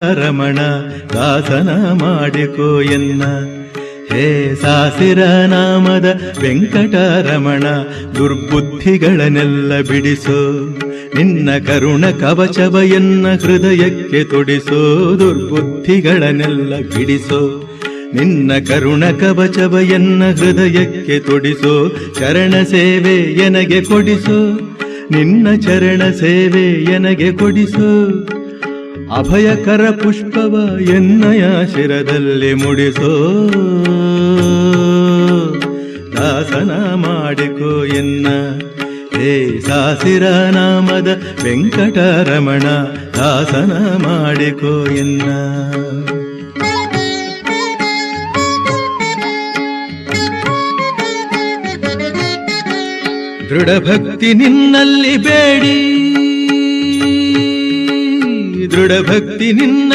ರಮಣ ದಾಸನ ಮಾಡಿಕೋ ಎನ್ನ. ಹೇ ಸಾಸಿರ ನಾಮದ ವೆಂಕಟರಮಣ, ದುರ್ಬುದ್ಧಿಗಳನ್ನೆಲ್ಲ ಬಿಡಿಸೋ. ನಿನ್ನ ಕರುಣ ಕವಚವ ಎನ್ನ ಹೃದಯಕ್ಕೆ ತೊಡಿಸೋ. ದುರ್ಬುದ್ಧಿಗಳನ್ನೆಲ್ಲ ಬಿಡಿಸೋ. ನಿನ್ನ ಕರುಣ ಕವಚವ ಎನ್ನ ಹೃದಯಕ್ಕೆ ತೊಡಿಸೋ. ಚರಣ ಸೇವೆ ಎನಗೆ ಕೊಡಿಸೋ. ನಿನ್ನ ಚರಣ ಸೇವೆ ಎನಗೆ ಕೊಡಿಸೋ. ಅಭಯಕರ ಪುಷ್ಪವ ಎನ್ನಯ ಶಿರದಲ್ಲಿ ಮುಡಿಸೋ. ದಾಸನ ಮಾಡಿಕೋ ಎನ್ನ. ಹೇ ಸಾಸಿರ ನಾಮದ ವೆಂಕಟರಮಣ, ದಾಸನ ಮಾಡಿಕೋ ಎನ್ನ. ದೃಢಭಕ್ತಿ ನಿನ್ನಲ್ಲಿ ಬೇಡಿ, ದೃಢಭಕ್ತಿ ನಿನ್ನ